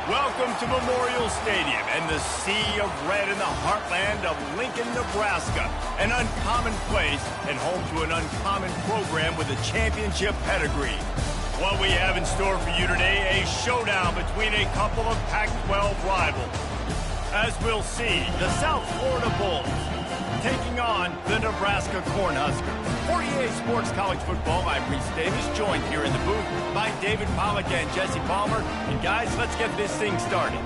Welcome to Memorial Stadium and the sea of red in the heartland of Lincoln, Nebraska. An uncommon place and home to an uncommon program with a championship pedigree. What we have in store for you today, a showdown between a couple of Pac-12 rivals. As we'll see, the South Florida Bulls taking on the Nebraska Cornhuskers. 48 Sports College Football, I'm Reese Davis, joined here in the booth by David Pollack and Jesse Palmer. And guys, let's get this thing started.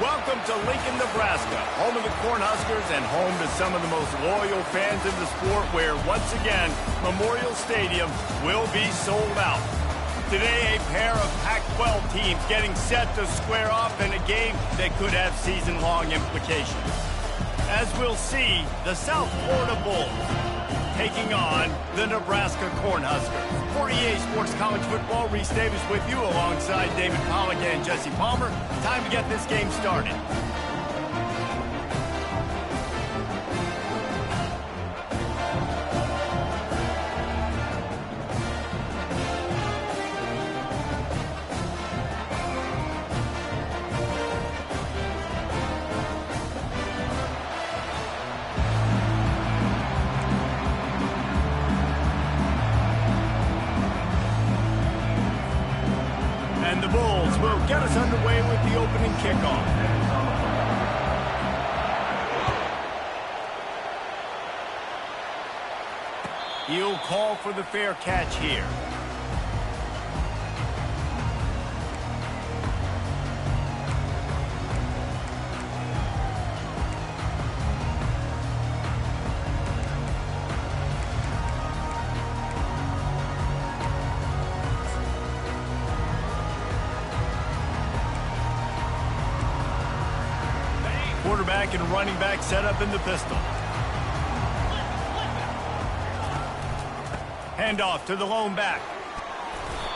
Welcome to Lincoln, Nebraska, home of the Cornhuskers and home to some of the most loyal fans in the sport, where, once again, Memorial Stadium will be sold out. Today, a pair of Pac-12 teams getting set to square off in a game that could have season-long implications. As we'll see, the South Florida Bulls taking on the Nebraska Cornhuskers. 48 Sports College Football, Reese Davis with you alongside David Pollack and Jesse Palmer. Time to get this game started. And the Bulls will get us underway with the opening kickoff. He'll call for the fair catch here. Quarterback and running back set up in the pistol. Handoff to the lone back.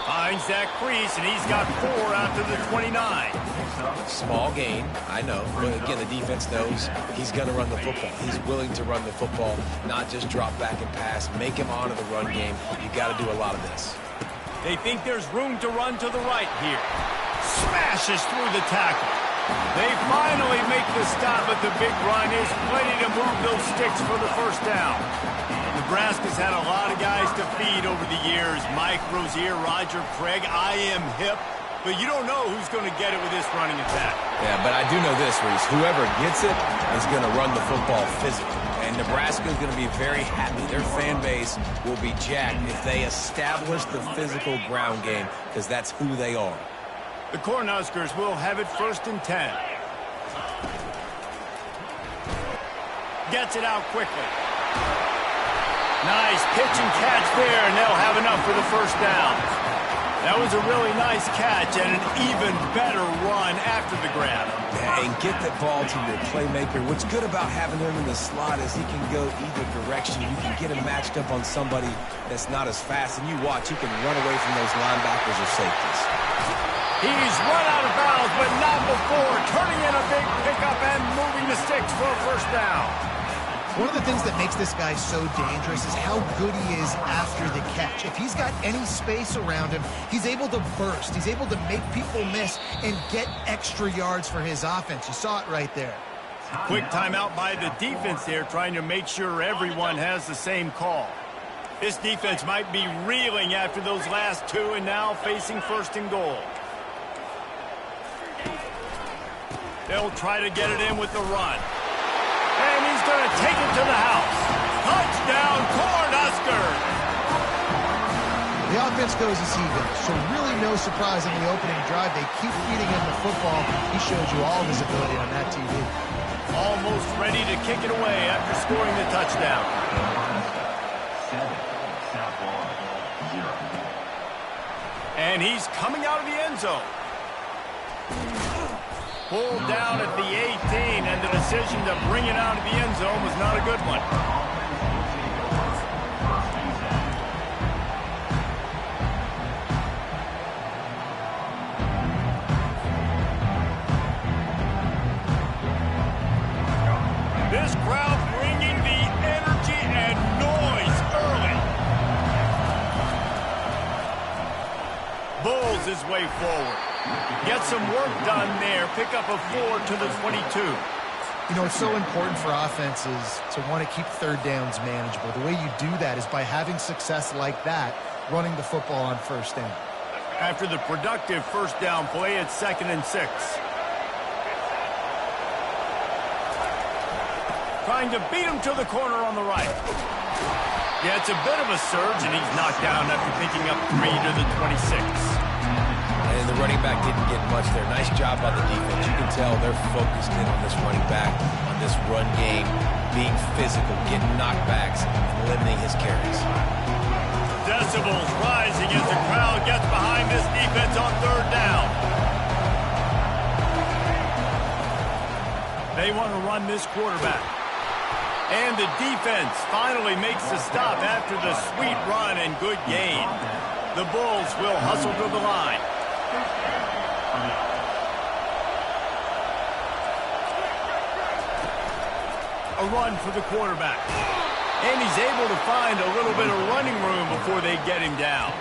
Finds Zach Priest, and he's got 4 out to the 29. Small gain, I know. But again, the defense knows he's going to run the football. He's willing to run the football, not just drop back and pass. Make him honor the run game. You got to do a lot of this. They think there's room to run to the right here. Smashes through the tackle. They finally make the stop, but the big run is plenty to move those sticks for the first down. Nebraska's had a lot of guys to feed over the years. Mike Rozier, Roger Craig, I am hip. But you don't know who's going to get it with this running attack. Yeah, but I do know this, Reese. Whoever gets it is going to run the football physically. And Nebraska is going to be very happy. Their fan base will be jacked if they establish the physical ground game, because that's who they are. The Cornhuskers will have it 1st and 10. Gets it out quickly. Nice pitch and catch there, and they'll have enough for the first down. That was a really nice catch and an even better run after the grab. Yeah, and get that ball to your playmaker. What's good about having him in the slot is he can go either direction. You can get him matched up on somebody that's not as fast, and you watch, he can run away from those linebackers or safeties. He's run out of bounds, but not before turning in a big pickup and moving the sticks for a first down. One of the things that makes this guy so dangerous is how good he is after the catch. If he's got any space around him, he's able to burst. He's able to make people miss and get extra yards for his offense. You saw it right there. Quick timeout by the defense there, trying to make sure everyone has the same call. This defense might be reeling after those last two and now facing first and goal. They'll try to get it in with the run. And he's going to take it to the house. Touchdown, Cornhuskers! The offense goes as he goes, so really no surprise in the opening drive. They keep feeding him the football. He showed you all of his ability on that TV. Almost ready to kick it away after scoring the touchdown. And he's coming out of the end zone. Pulled down at the 18, and the decision to bring it out of the end zone was not a good one. This crowd bringing the energy and noise early. Bulls his way forward. Get some work done there. Pick up a 4 to the 22. You know, it's so important for offenses to want to keep third downs manageable. The way you do that is by having success like that, running the football on first down. After the productive first down play, it's 2nd and 6. Trying to beat him to the corner on the right. Yeah, it's a bit of a surge, and he's knocked down after picking up 3 to the 26. And the running back didn't get much there. Nice job by the defense. You can tell they're focused in on this running back, on this run game, being physical, getting knockbacks, and limiting his carries. Decibels rising as the crowd gets behind this defense on 3rd down. They want to run this quarterback. And the defense finally makes the stop after the sweet run and good gain. The Bulls will hustle to the line. A run for the quarterback. And he's able to find a little bit of running room before they get him down.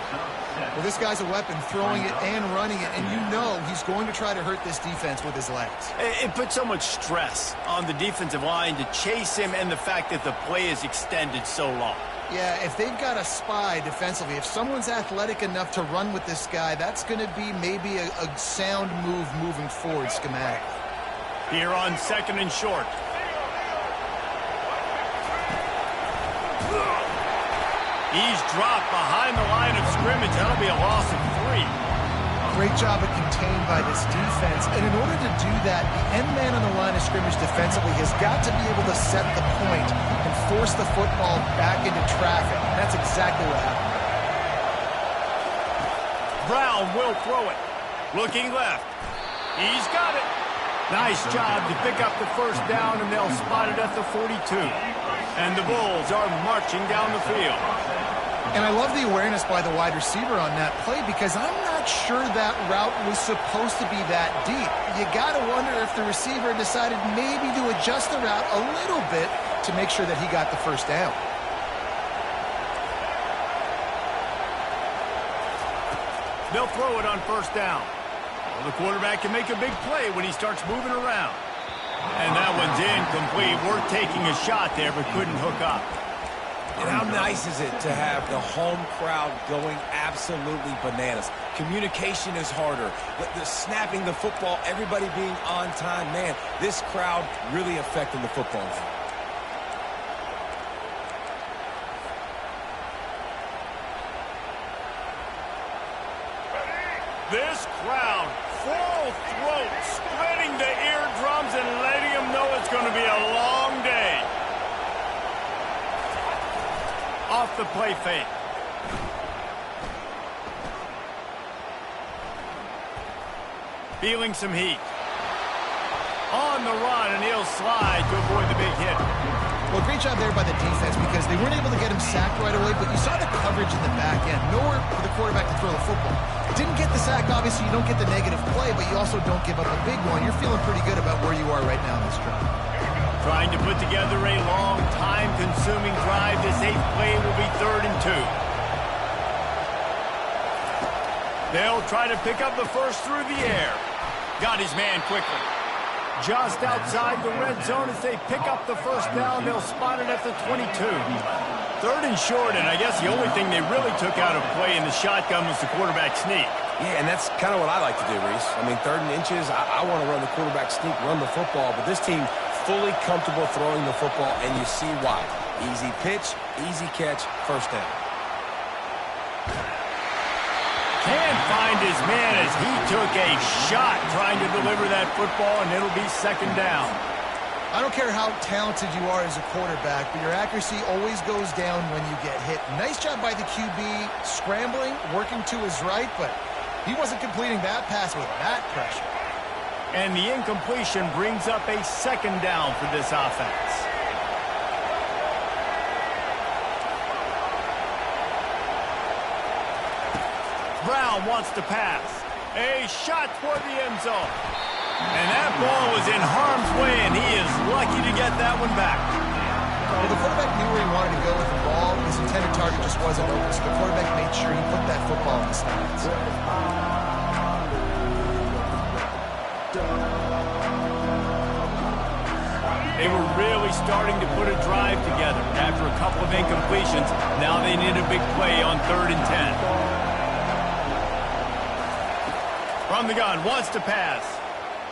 Well, this guy's a weapon, throwing it and running it, and you know he's going to try to hurt this defense with his legs. It puts so much stress on the defensive line to chase him and the fact that the play is extended so long. Yeah, if they've got a spy defensively, if someone's athletic enough to run with this guy, that's going to be maybe a sound move moving forward schematically. Here on 2nd and short. He's dropped behind the line of scrimmage. That'll be a loss of 3. Great job of contained by this defense. And in order to do that, the end man on the line of scrimmage defensively has got to be able to set the point and force the football back into traffic. And that's exactly what happened. Brown will throw it. Looking left. He's got it. Nice job to pick up the first down, and they'll spot it at the 42. And the Bulls are marching down the field. And I love the awareness by the wide receiver on that play because I'm not sure that route was supposed to be that deep. You got to wonder if the receiver decided maybe to adjust the route a little bit to make sure that he got the first down. They'll throw it on first down. Well, the quarterback can make a big play when he starts moving around. And that one's incomplete. Worth taking a shot there, but couldn't hook up. And how nice is it to have the home crowd going absolutely bananas? Communication is harder. The snapping the football, everybody being on time. Man, this crowd really affecting the football game. This crowd, full throat, splitting the eardrums and letting them know it's going to be a long day. Off the play fake. feeling some heat. On the run, and he'll slide to avoid the big hit. Well, great job there by the defense because they weren't able to get him sacked right away, but you saw the coverage in the back end. Nowhere for the quarterback to throw the football. Didn't get the sack, obviously. You don't get the negative play, but you also don't give up a big one. You're feeling pretty good about where you are right now in this drive. Trying to put together a long, time-consuming drive. This 8th play will be 3rd and 2. They'll try to pick up the first through the air. Got his man quickly. Just outside the red zone as they pick up the first down. They'll spot it at the 22. 3rd and short, and I guess the only thing they really took out of play in the shotgun was the quarterback sneak. Yeah, and that's kind of what I like to do, Reese. I mean, 3rd and inches, I want to run the quarterback sneak, run the football, but this team fully comfortable throwing the football, and you see why. Easy pitch, easy catch, first down. Can't find his man as he took a shot trying to deliver that football, and it'll be 2nd down. I don't care how talented you are as a quarterback, but your accuracy always goes down when you get hit. Nice job by the QB scrambling, working to his right, but he wasn't completing that pass with that pressure. And the incompletion brings up a 2nd down for this offense. Brown wants to pass. A shot toward the end zone. And that ball was in harm's way, and he is lucky to get that one back. Well, the quarterback knew where he wanted to go with the ball. His intended target just wasn't open, so the quarterback made sure he put that football in the stands. They were really starting to put a drive together. After a couple of incompletions, now they need a big play on 3rd and 10. From the gun, wants to pass.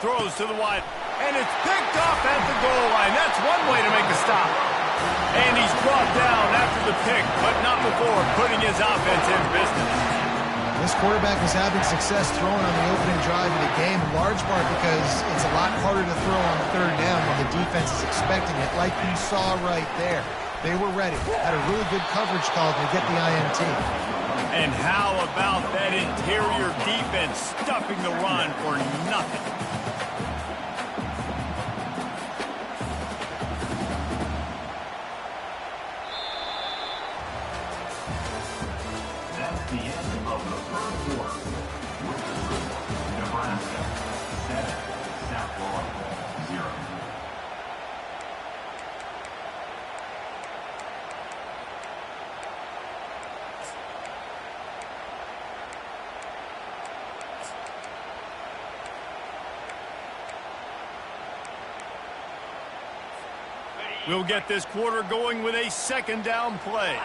Throws to the wide. And it's picked off at the goal line. That's one way to make a stop. And he's brought down after the pick, but not before putting his offense in business. This quarterback was having success throwing on the opening drive of the game, in large part because it's a lot harder to throw on 3rd down when the defense is expecting it, like you saw right there. They were ready. Had a really good coverage call to get the INT. And how about that interior defense stuffing the run for nothing? That's the end of the 1st quarter. With the score, Nebraska 7, South Florida 0. We'll get this quarter going with a 2nd down play.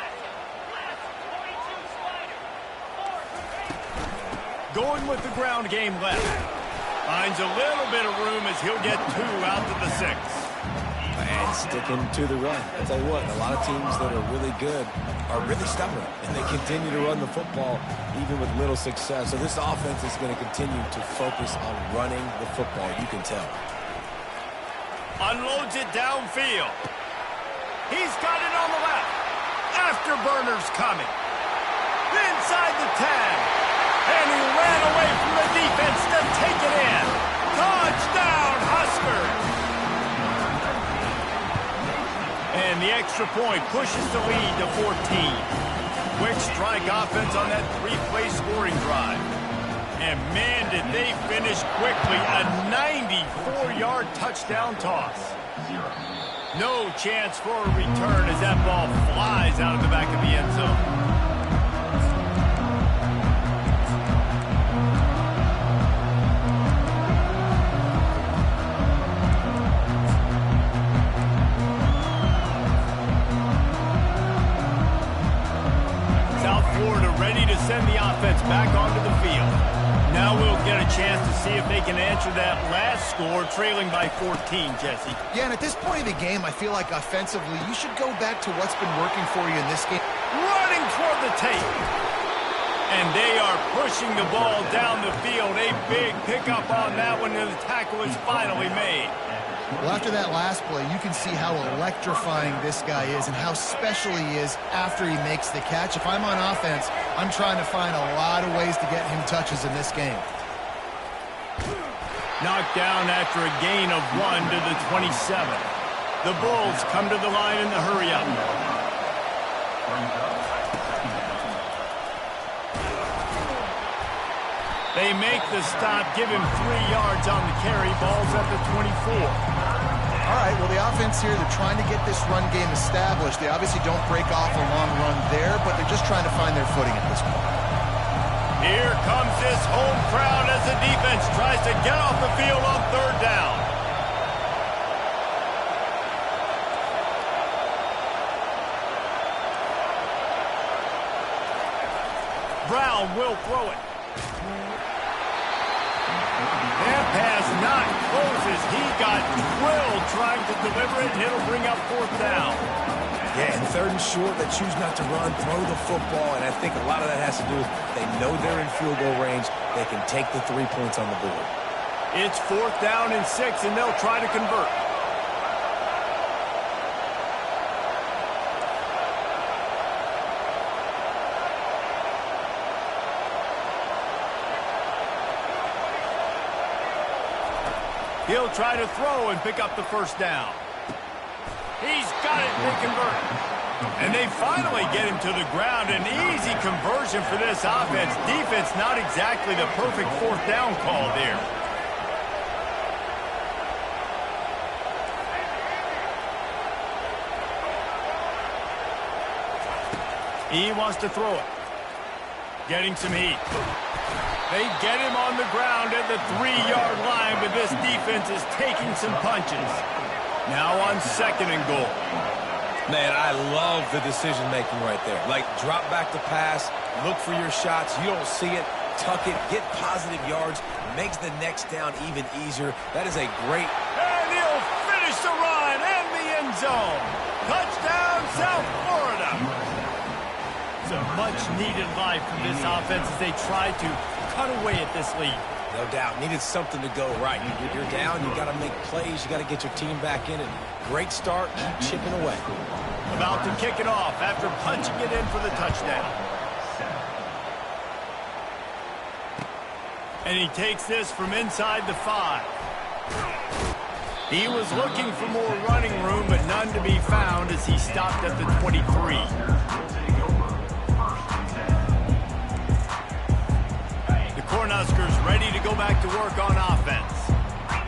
Going with the ground game left. Finds a little bit of room as he'll get 2 out to the 6. And sticking to the run. I'll tell you what, a lot of teams that are really good are really stubborn, and they continue to run the football even with little success. So this offense is going to continue to focus on running the football, you can tell. Unloads it downfield. He's got it on the left. Afterburner's coming. Inside the 10. And he ran away from the defense to take it in. Touchdown, Huskers. And the extra point pushes the lead to 14. Quick strike offense on that 3-play scoring drive. And man, did they finish quickly. A 94-yard touchdown toss. No chance for a return as that ball flies out of the back of the end zone. Send the offense back onto the field. Now we'll get a chance to see if they can answer that last score, trailing by 14, Jesse. Yeah, and at this point of the game, I feel like offensively, you should go back to what's been working for you in this game. Running toward the tape. And they are pushing the ball down the field. A big pickup on that one, and the tackle is finally made. Well, after that last play, you can see how electrifying this guy is and how special he is after he makes the catch. If I'm on offense, I'm trying to find a lot of ways to get him touches in this game. Knocked down after a gain of 1 to the 27. The Bulls come to the line in the hurry-up. They make the stop, give him 3 yards on the carry. Ball's at the 24. All right, well, the offense here, they're trying to get this run game established. They obviously don't break off a long run there, but they're just trying to find their footing at this point. Here comes this home crowd as the defense tries to get off the field on 3rd down. Brown will throw it. That pass not closes. He got drilled trying to deliver it, and it'll bring up 4th down. Yeah, and 3rd and short, they choose not to run, throw the football, and I think a lot of that has to do with they know they're in field goal range. They can take the 3 points on the board. It's 4th down and 6, and they'll try to convert. He'll try to throw and pick up the 1st down. He's got it, they convert. And they finally get him to the ground. An easy conversion for this offense. Defense not exactly the perfect 4th down call there. He wants to throw it. Getting some heat. They get him on the ground at the 3-yard line, but this defense is taking some punches. Now on 2nd and goal. Man, I love the decision-making right there. Like, drop back to pass, look for your shots. You don't see it, tuck it, get positive yards, makes the next down even easier. That is a great... And he'll finish the run and the end zone. Touchdown, South Florida. It's a much-needed life from this offense as they try to cut away at this lead. No doubt. Needed something to go right. You're down. You got to make plays. You got to get your team back in it. Great start. Keep chipping away. About to kick it off after punching it in for the touchdown. And he takes this from inside the 5. He was looking for more running room, but none to be found as he stopped at the 23. Cornhuskers ready to go back to work on offense.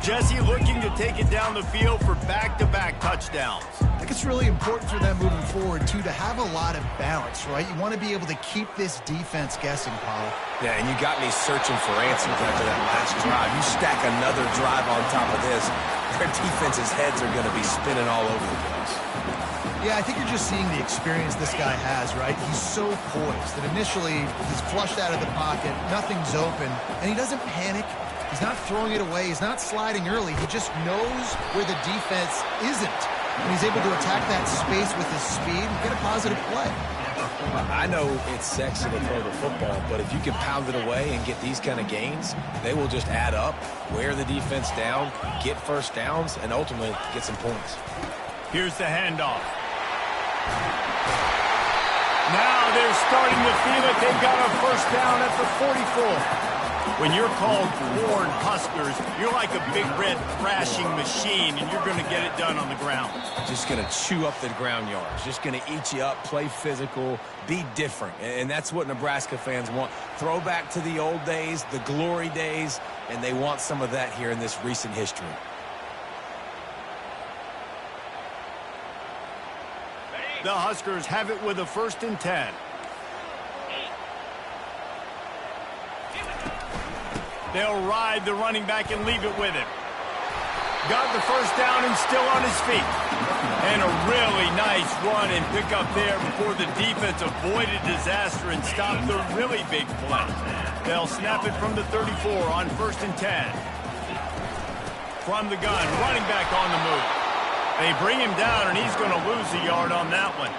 Jesse looking to take it down the field for back-to-back touchdowns. I think it's really important for them moving forward, too, to have a lot of balance, right? You want to be able to keep this defense guessing, Paul. Yeah, and you got me searching for answers after that last drive. You stack another drive on top of this, their defense's heads are going to be spinning all over the place. Yeah, I think you're just seeing the experience this guy has, right? He's so poised that initially he's flushed out of the pocket, nothing's open, and he doesn't panic. He's not throwing it away. He's not sliding early. He just knows where the defense isn't, and he's able to attack that space with his speed and get a positive play. I know it's sexy to throw the football, but if you can pound it away and get these kind of gains, they will just add up, wear the defense down, get 1st downs, and ultimately get some points. Here's the handoff. Now they're starting to feel it. They've got a 1st down at the 44. When you're called Corn Huskers, you're like a big red thrashing machine, and you're going to get it done on the ground. Just going to chew up the ground yards. Just going to eat you up, play physical, be different. And that's what Nebraska fans want. Throw back to the old days, the glory days, and they want some of that here in this recent history. The Huskers have it with a 1st and 10. They'll ride the running back and leave it with him. Got the 1st down and still on his feet. And a really nice run and pick up there before the defense avoided disaster and stopped the really big play. They'll snap it from the 34 on 1st and 10. From the gun, running back on the move. They bring him down, and he's going to lose a yard on that one.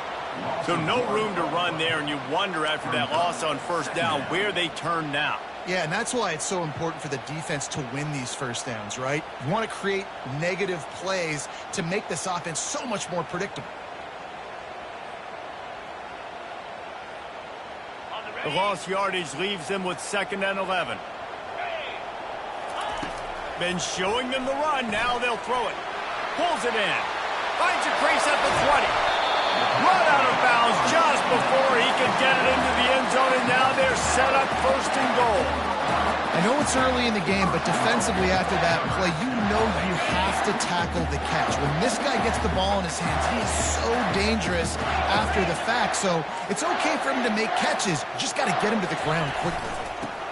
So no room to run there, and you wonder after that loss on 1st down where they turn now. Yeah, and that's why it's so important for the defense to win these 1st downs, right? You want to create negative plays to make this offense so much more predictable. The lost yardage leaves them with 2nd and 11. Been showing them the run. Now they'll throw it. Pulls it in. Finds a crease at the 20. Run out of bounds just before he could get it into the end zone, and now they're set up first and goal. I know it's early in the game, but defensively after that play, you know you have to tackle the catch. When this guy gets the ball in his hands, he is so dangerous after the fact. So it's okay for him to make catches. You just got to get him to the ground quickly.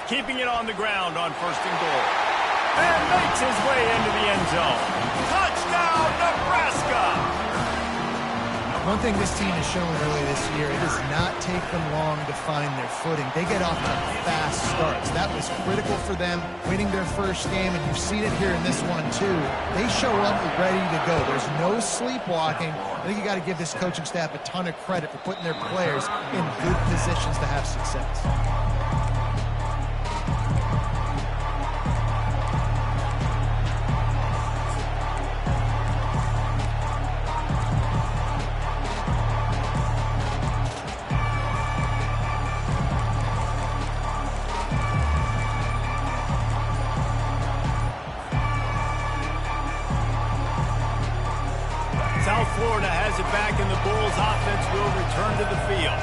Keeping it on the ground on first and goal. And makes his way into the end zone. Touchdown, Nebraska! One thing this team has shown early this year, it does not take them long to find their footing. They get off to fast starts. That was critical for them, winning their first game, and you've seen it here in this one too. They show up ready to go. There's no sleepwalking. I think you got to give this coaching staff a ton of credit for putting their players in good positions to have success. South Florida has it back, and the Bulls offense will return to the field.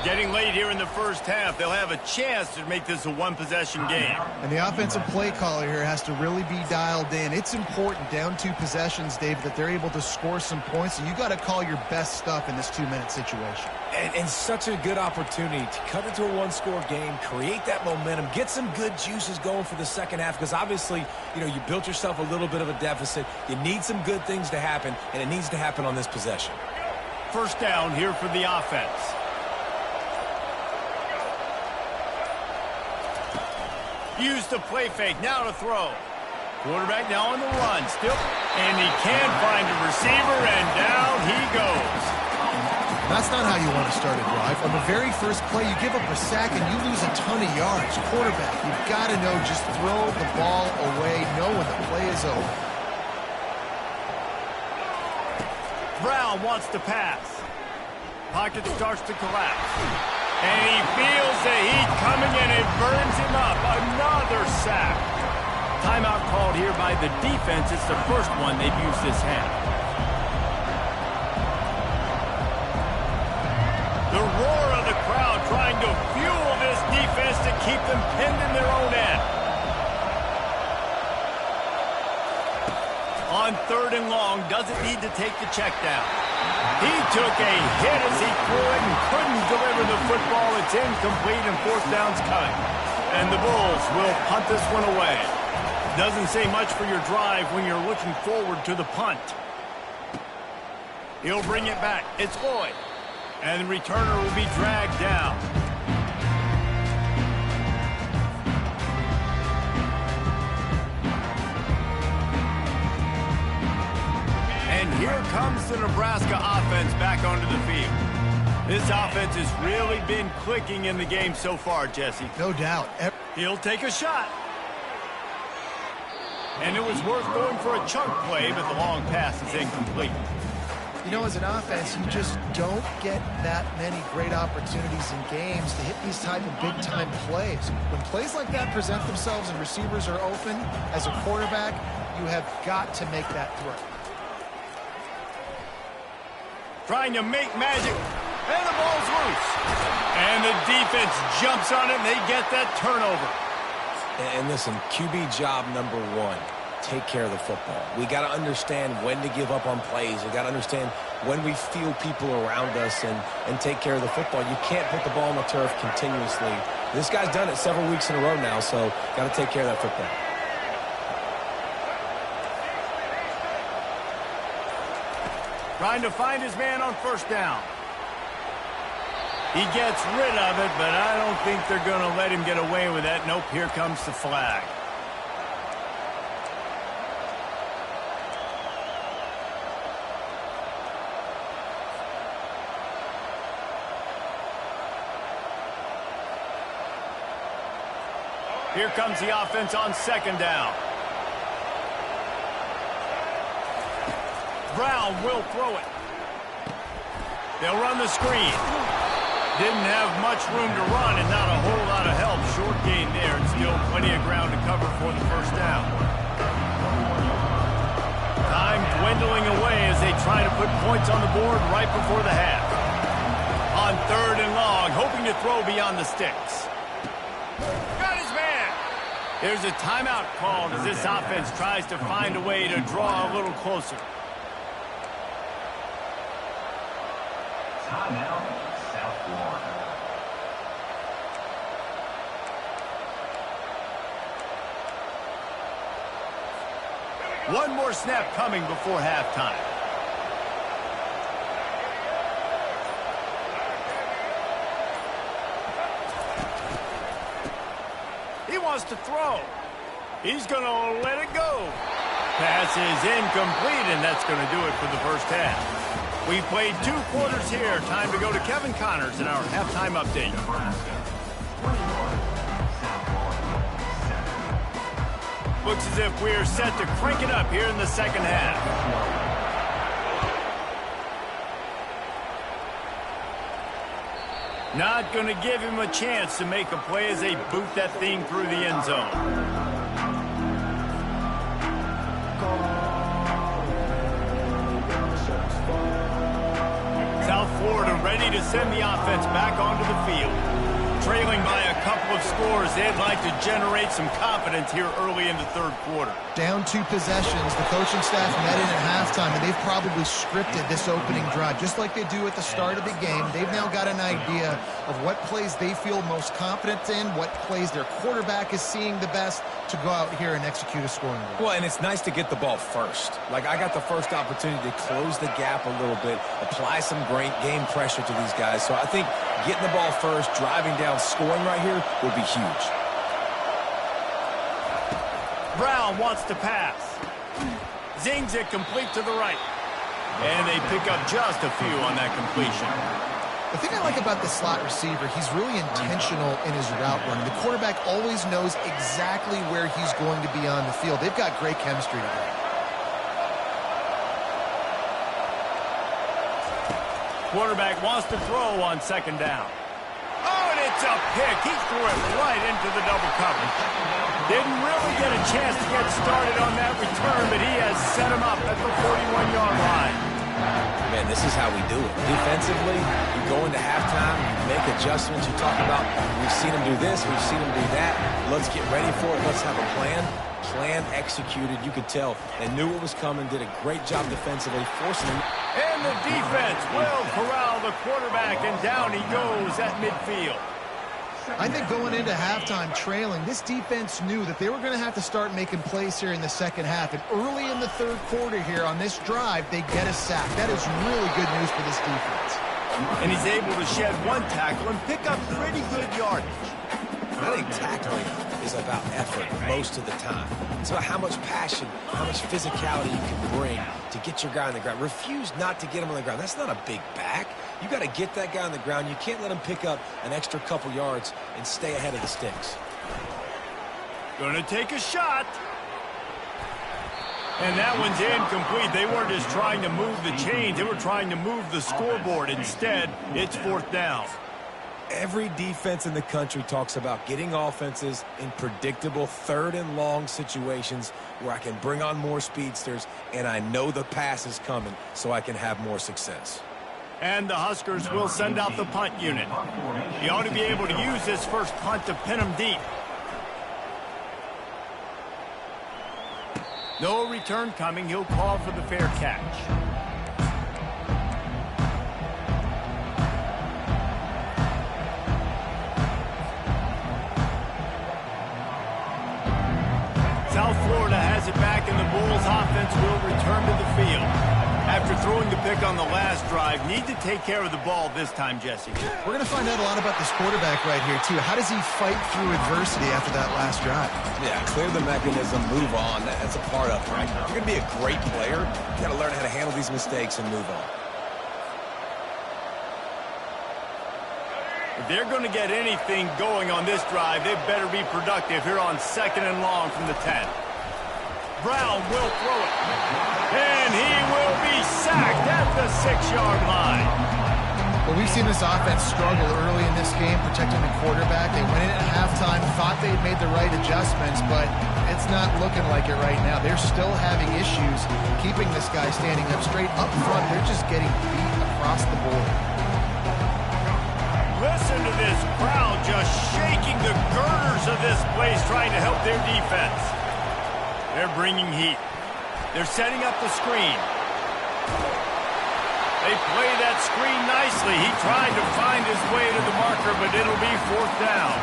Getting late here in the first half, they'll have a chance to make this a one-possession game. And the offensive play caller here has to really be dialed in. It's important down 2 possessions, Dave, that they're able to score some points, and you got to call your best stuff in this 2-minute situation. And such a good opportunity to cut into a one-score game, create that momentum, get some good juices going for the second half, because obviously, you know, you built yourself a little bit of a deficit. You need some good things to happen, and it needs to happen on this possession. First down here for the offense. Use the play fake, now to throw. Quarterback now on the run, still, and he can find a receiver, and down he goes. That's not how you want to start a drive. On the very first play, you give up a sack and you lose a ton of yards. Quarterback, you've got to know, just throw the ball away, know when the play is over. Brown wants to pass. Pocket starts to collapse. And he feels the heat coming in. It burns him up. Another sack. Timeout called here by the defense. It's the first one they've used this half. The roar of the crowd trying to fuel this defense to keep them pinned in their own end. On 3rd and long, doesn't need to take the check down. He took a hit as he threw it and couldn't deliver the football. It's incomplete and 4th down's coming. And the Bulls will punt this one away. Doesn't say much for your drive when you're looking forward to the punt. He'll bring it back. It's Lloyd. And the returner will be dragged down. And here comes the Nebraska offense back onto the field. This offense has really been clicking in the game so far, Jesse. No doubt. He'll take a shot. And it was worth going for a chunk play, but the long pass is incomplete. You know, as an offense, you just don't get that many great opportunities in games to hit these type of big-time plays. When plays like that present themselves and receivers are open, as a quarterback, you have got to make that throw. Trying to make magic, and the ball's loose. And the defense jumps on it, and they get that turnover. And listen, QB job number 1, take care of the football. We got to understand when to give up on plays. We got to understand when we feel people around us and take care of the football. You can't put the ball on the turf continuously. This guy's done it several weeks in a row now, so got to take care of that football. Trying to find his man on 1st down. He gets rid of it, but I don't think they're going to let him get away with that. Nope, here comes the flag. Here comes the offense on 2nd down. Brown will throw it. They'll run the screen. Didn't have much room to run and not a whole lot of help. Short gain there and still plenty of ground to cover for the 1st down. trying to put points on the board right before the half. On 3rd and long, hoping to throw beyond the sticks. Got his man. There's a timeout called as this offense tries to find a way to draw a little closer. Timeout, South Florida. One more snap coming before halftime. He wants to throw. He's going to let it go. Pass is incomplete, and that's going to do it for the first half. We played 2 quarters here. Time to go to Kevin Connors in our halftime update. Nebraska, 21. South Florida, 7. Looks as if we're set to crank it up here in the second half. Not going to give him a chance to make a play as they boot that thing through the end zone. South Florida ready to send the offense back onto the field. Trailing by a couple of scores, they'd like to generate some confidence here early in the 3rd quarter. Down 2 possessions, the coaching staff met in at halftime, and they've probably scripted this opening drive, just like they do at the start of the game. They've now got an idea of what plays they feel most confident in, what plays their quarterback is seeing the best to go out here and execute a scoring drive. Well, and it's nice to get the ball first. Like, I got the first opportunity to close the gap a little bit, apply some great game pressure to these guys. So I think getting the ball first, driving down, scoring right here would be huge. Brown wants to pass. Zings it complete to the right. And they pick up just a few on that completion. The thing I like about the slot receiver, he's really intentional in his route running. The quarterback always knows exactly where he's going to be on the field. They've got great chemistry together. Quarterback wants to throw on 2nd down. Oh, and it's a pick. He threw it right into the double coverage. Didn't really get a chance to get started on that return, but he has set him up at the 41-yard line. Man, this is how we do it. Defensively, you go into halftime, you make adjustments. You talk about, we've seen them do this, we've seen them do that. Let's get ready for it. Let's have a plan. Plan executed. You could tell they knew what was coming, did a great job defensively, forcing him. And the defense will corral the quarterback, and down he goes at midfield. I think going into halftime trailing, this defense knew that they were going to have to start making plays here in the second half. And early in the 3rd quarter here on this drive, they get a sack. That is really good news for this defense. And he's able to shed 1 tackle and pick up pretty good yardage. I think tackling is about effort most of the time. It's about how much passion, how much physicality you can bring to get your guy on the ground. Refuse not to get him on the ground. That's not a big back. You got to get that guy on the ground. You can't let him pick up an extra couple yards and stay ahead of the sticks. Gonna take a shot. And that one's incomplete. They weren't just trying to move the chains. They were trying to move the scoreboard. Instead, it's 4th down. Every defense in the country talks about getting offenses in predictable 3rd and long situations where I can bring on more speedsters and I know the pass is coming so I can have more success. And the Huskers will send out the punt unit. He ought to be able to use this first punt to pin him deep. No return coming. He'll call for the fair catch. South Florida has it back, and the Bulls offense will return to the field. After throwing the pick on the last drive, need to take care of the ball this time, Jesse. We're going to find out a lot about this quarterback right here, too. How does he fight through adversity after that last drive? Yeah, clear the mechanism, move on. That's a part of it, right? If you're going to be a great player, you got to learn how to handle these mistakes and move on. If they're going to get anything going on this drive, they better be productive here on 2nd and long from the 10. Brown will throw it. And he will be sacked at the 6-yard line. Well, we've seen this offense struggle early in this game protecting the quarterback. They went in at halftime, thought they had made the right adjustments, but it's not looking like it right now. They're still having issues keeping this guy standing up straight. Up front, they're just getting beat across the board. Listen to this crowd just shaking the girders of this place trying to help their defense. They're bringing heat. They're setting up the screen. They play that screen nicely. He tried to find his way to the marker, but it'll be 4th down.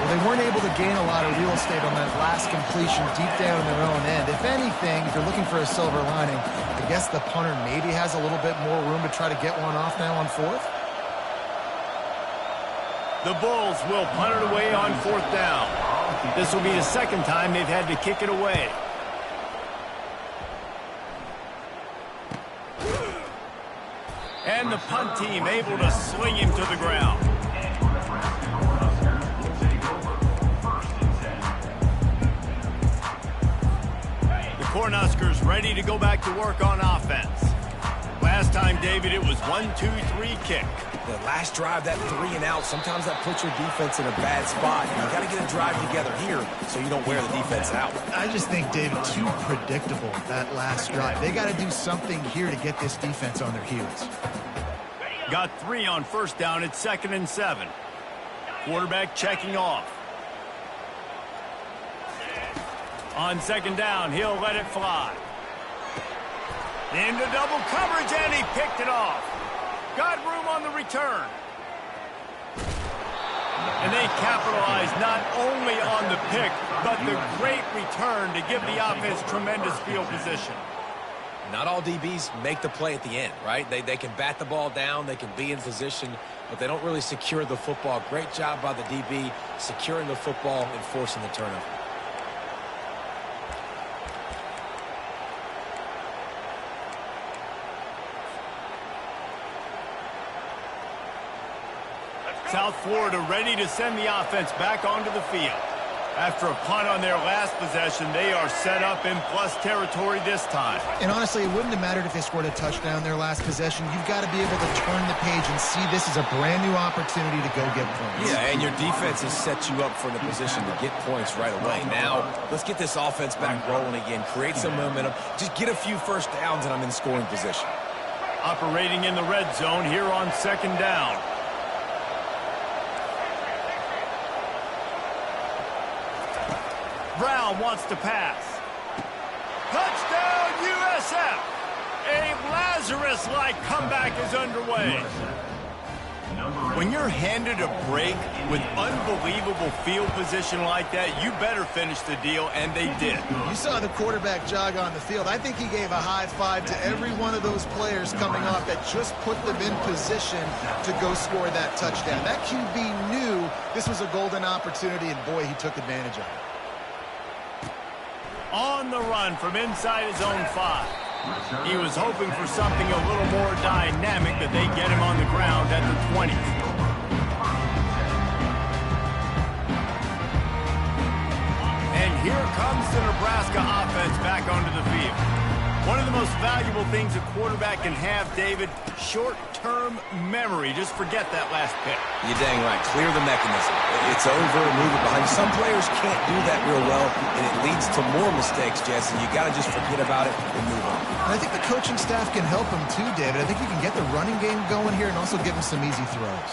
Well, they weren't able to gain a lot of real estate on that last completion deep down in their own end. If anything, if you're looking for a silver lining, I guess the punter maybe has a little bit more room to try to get one off now on 4th. The Bulls will punt it away on 4th down. This will be the second time they've had to kick it away. And the punt team able to sling him to the ground. The Cornhuskers ready to go back to work on offense. Last time, David, it was 1-2-3 kick. The last drive, that 3 and out, sometimes that puts your defense in a bad spot. You got to get a drive together here so you don't wear the defense out. I just think, David, too predictable, that last drive. They got to do something here to get this defense on their heels. Got 3 on 1st down. It's 2nd and 7. Quarterback checking off. On 2nd down, he'll let it fly. Into double coverage, and he picked it off. Got room on the return. And they capitalize not only on the pick, but the great return to give the offense tremendous field position. Not all DBs make the play at the end, right? They can bat the ball down, they can be in position, but they don't really secure the football. Great job by the DB securing the football and forcing the turnover. South Florida ready to send the offense back onto the field. After a punt on their last possession, they are set up in plus territory this time. And honestly, it wouldn't have mattered if they scored a touchdown their last possession. You've got to be able to turn the page and see this is a brand new opportunity to go get points. Yeah, and your defense has set you up for the position to get points right away. Now, let's get this offense back rolling again, create some momentum, just get a few first downs, and I'm in scoring position. Operating in the red zone here on 2nd down. Brown wants to pass. Touchdown, USF! A Lazarus-like comeback is underway. When you're handed a break with unbelievable field position like that, you better finish the deal, and they did. You saw the quarterback jog on the field. I think he gave a high five to every one of those players coming off that just put them in position to go score that touchdown. That QB knew this was a golden opportunity, and boy, he took advantage of it. On the run from inside his own 5. He was hoping for something a little more dynamic, but they get him on the ground at the 20. And here comes the Nebraska offense back onto the field. One of the most valuable things a quarterback can have, David, short-term memory. Just forget that last pick. You're dang right. Clear the mechanism. It's over, move it behind. Some players can't do that real well, and it leads to more mistakes, Jesse. You got to just forget about it and move on. And I think the coaching staff can help him too, David. I think you can get the running game going here and also give him some easy throws.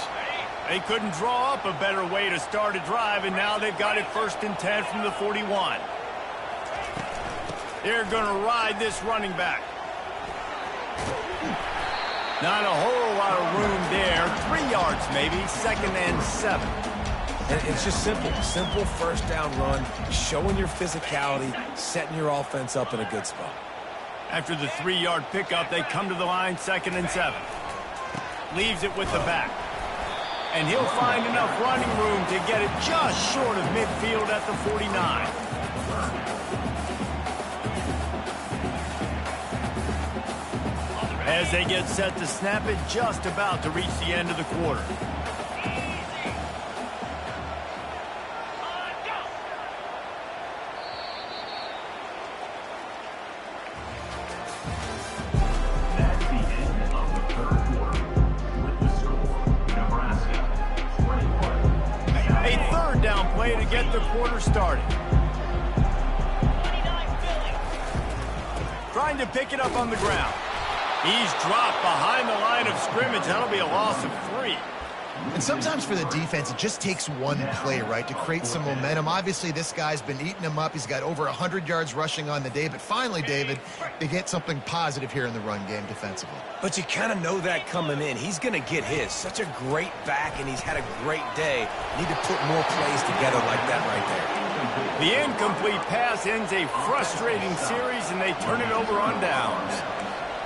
They couldn't draw up a better way to start a drive, and now they've got it 1st and 10 from the 41. They're going to ride this running back. Not a whole lot of room there. 3 yards maybe, 2nd and 7. And it's just simple. Simple first down run, showing your physicality, setting your offense up in a good spot. After the 3-yard pickup, they come to the line, 2nd and 7. Leaves it with the back. And he'll find enough running room to get it just short of midfield at the 49. As they get set to snap it, just about to reach the end of the quarter. That's the end of the 3rd quarter with the score. play to get the quarter started. Trying to pick it up on the ground. He's dropped behind the line of scrimmage. That'll be a loss of 3. And sometimes for the defense, it just takes one play, right, to create some momentum. Obviously, this guy's been eating him up. He's got over 100 yards rushing on the day. But finally, David, they get something positive here in the run game defensively. But you kind of know that coming in. He's going to get his. Such a great back, and he's had a great day. Need to put more plays together like that right there. The incomplete pass ends a frustrating series, and they turn it over on downs.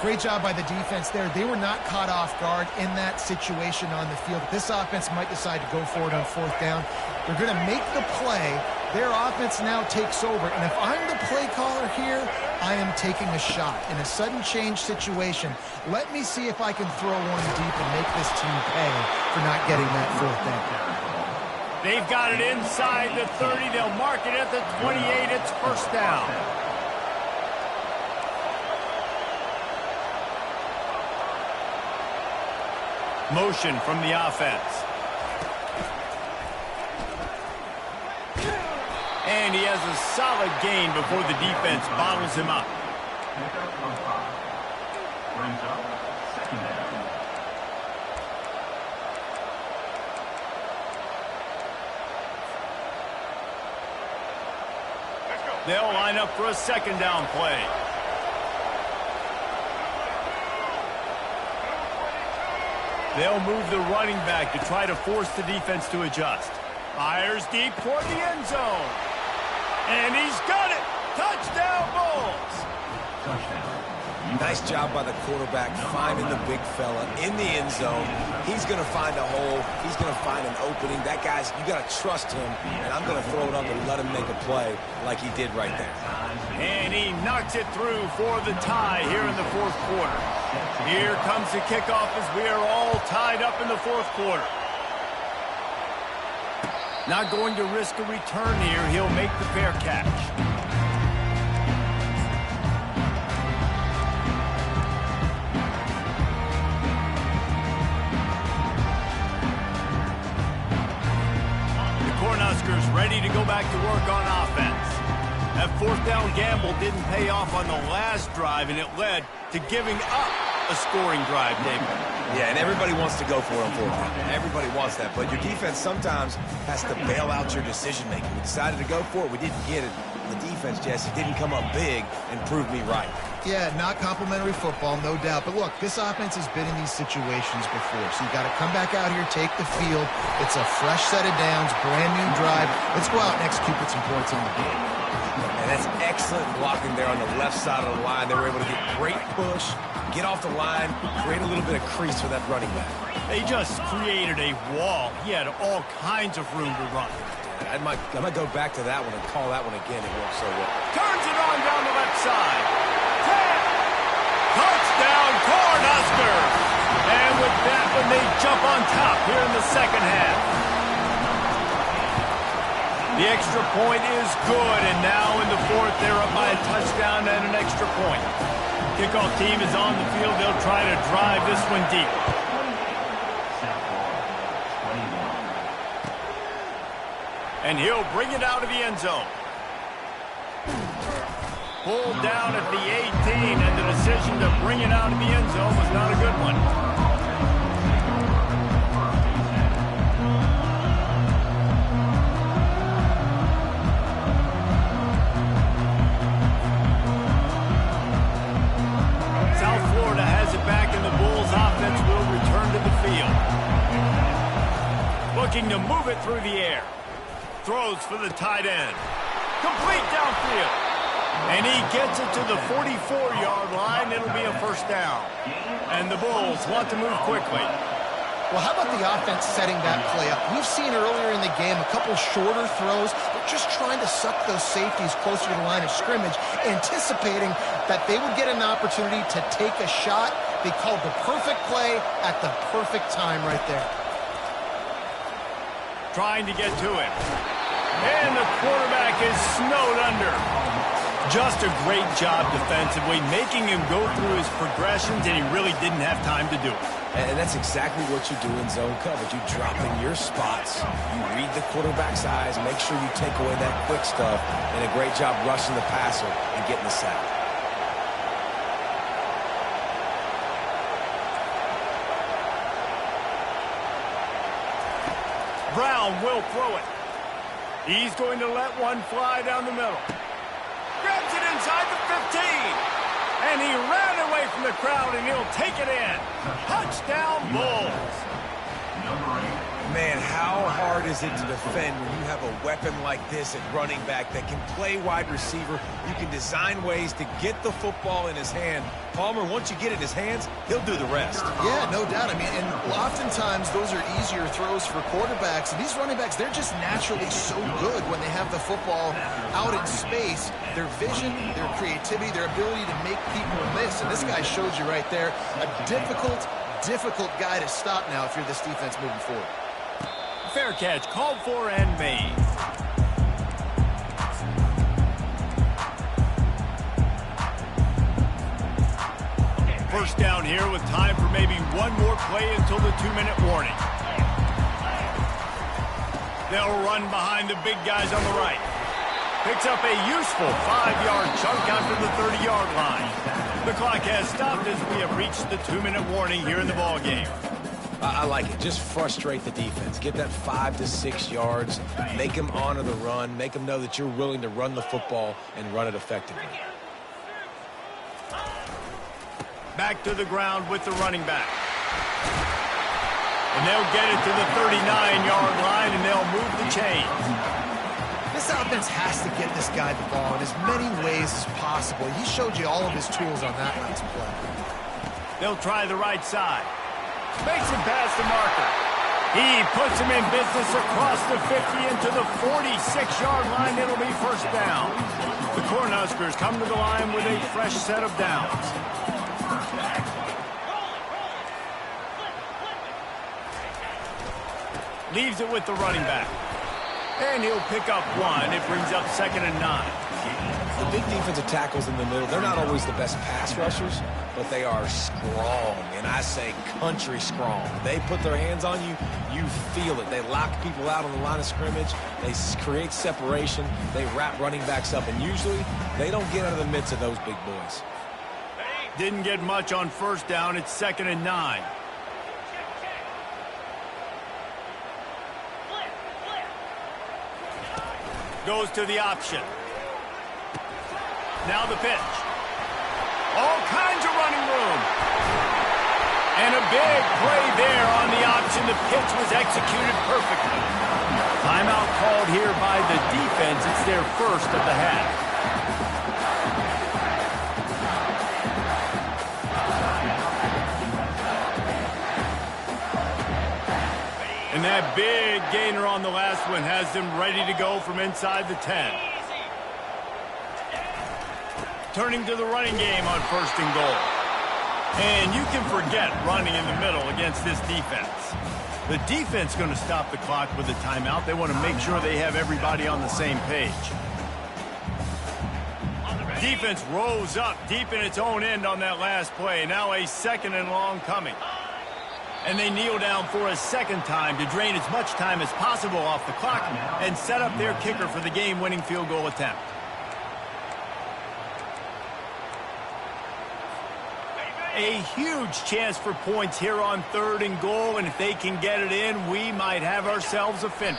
Great job by the defense there. They were not caught off guard in that situation on the field. This offense might decide to go for it on 4th down. They're going to make the play. Their offense now takes over. And if I'm the play caller here, I am taking a shot. In a sudden change situation, let me see if I can throw one deep and make this team pay for not getting that 4th down. They've got it inside the 30. They'll mark it at the 28. It's 1st down. Motion from the offense. And he has a solid gain before the defense bottles him up. Pickup of 5. Brings up 2nd down. They'll line up for a 2nd down play. They'll move the running back to try to force the defense to adjust. Fires deep toward the end zone. And he's got it! Touchdown, Bulls! Touchdown. Nice job by the quarterback finding the big fella in the end zone. He's going to find a hole. He's going to find an opening. That guy's, you got to trust him, and I'm going to throw it up and let him make a play like he did right there. And he knocks it through for the tie here in the 4th quarter. Here comes the kickoff as we are all tied up in the 4th quarter. Not going to risk a return here. He'll make the fair catch. Cornhuskers ready to go back to work on offense. That 4th down gamble didn't pay off on the last drive, and it led to giving up a scoring drive, David. Yeah, and everybody wants to go for it on 4th down. Everybody wants that, but your defense sometimes has to bail out your decision-making. We decided to go for it. We didn't get it. The defense, Jesse, didn't come up big and prove me right. Yeah, not complimentary football, no doubt. But look, this offense has been in these situations before. So you got to come back out here, take the field. It's a fresh set of downs, brand new drive. Let's go out and execute, put some points on the board. And that's excellent blocking there on the left side of the line. They were able to get great push, get off the line, create a little bit of crease for that running back. They just created a wall. He had all kinds of room to run. I might go back to that one and call that one again. It worked so well. Turns it on down the left side. Touchdown, Cornhuskers! And with that one, they jump on top here in the 2nd half. The extra point is good, and now in the 4th, they're up by a touchdown and an extra point. Kickoff team is on the field. They'll try to drive this one deep. And he'll bring it out of the end zone. Pulled down at the 18, and the decision to bring it out of the end zone was not a good one. South Florida has it back, and the Bulls offense will return to the field. Looking to move it through the air. Throws for the tight end. Complete downfield. And he gets it to the 44-yard line. It'll be a 1st down. And the Bulls want to move quickly. Well, how about the offense setting that play up? We've seen earlier in the game a couple shorter throws. They're just trying to suck those safeties closer to the line of scrimmage, anticipating that they would get an opportunity to take a shot. They called the perfect play at the perfect time right there. Trying to get to him. And the quarterback is snowed under. Just a great job defensively, making him go through his progressions, and he really didn't have time to do it. And that's exactly what you do in zone coverage. You drop in your spots, you read the quarterback's eyes, make sure you take away that quick stuff, and a great job rushing the passer and getting the sack. Brown will throw it. He's going to let one fly down the middle. Grabs it inside the 15. And he ran away from the crowd, and he'll take it in. Touchdown, Bulls. Man, how hard is it to defend when you have a weapon like this at running back that can play wide receiver? You can design ways to get the football in his hand. Palmer, once you get it in his hands, he'll do the rest. Yeah, no doubt. I mean, and oftentimes those are easier throws for quarterbacks. And these running backs, they're just naturally so good when they have the football out in space. Their vision, their creativity, their ability to make people miss. And this guy showed you right there a difficult guy to stop now if you're this defense moving forward. Fair catch, called for and made. First down here with time for maybe one more play until the 2-minute warning. They'll run behind the big guys on the right. Picks up a useful 5-yard chunk after the 30-yard line. The clock has stopped as we have reached the 2-minute warning here in the ballgame. I like it. Just frustrate the defense. Get that 5 to 6 yards. Make them honor the run. Make them know that you're willing to run the football and run it effectively. Back to the ground with the running back. And they'll get it to the 39-yard line, and they'll move the chains. This offense has to get this guy the ball in as many ways as possible. He showed you all of his tools on that last play. They'll try the right side. Makes him past the marker. He puts him in business across the 50 into the 46-yard line. It'll be first down. The Cornhuskers come to the line with a fresh set of downs. Leaves it with the running back. And he'll pick up one. It brings up 2nd and 9. The big defensive tackles in the middle, they're not always the best pass rushers, but they are strong, and I say country strong. They put their hands on you, you feel it. They lock people out on the line of scrimmage. They create separation. They wrap running backs up, and usually they don't get out of the midst of those big boys. Didn't get much on first down. It's 2nd and 9. Goes to the option. Now the pitch. All kinds of running room. And a big play there on the option. The pitch was executed perfectly. Timeout called here by the defense. It's their first of the half. And that big gainer on the last one has them ready to go from inside the 10. Turning to the running game on 1st and goal. And you can forget running in the middle against this defense. The defense going to stop the clock with a timeout. They want to make sure they have everybody on the same page. Defense rose up deep in its own end on that last play. Now a 2nd and long coming. And they kneel down for a second time to drain as much time as possible off the clock and set up their kicker for the game-winning field goal attempt. A huge chance for points here on 3rd and goal, and if they can get it in, we might have ourselves a finish.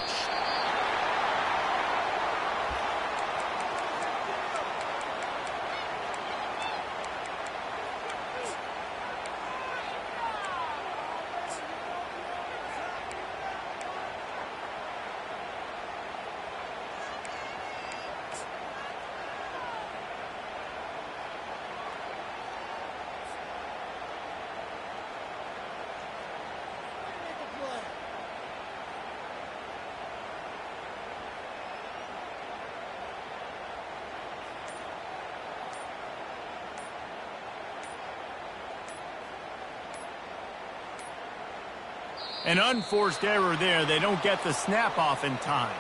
An unforced error there. They don't get the snap off in time.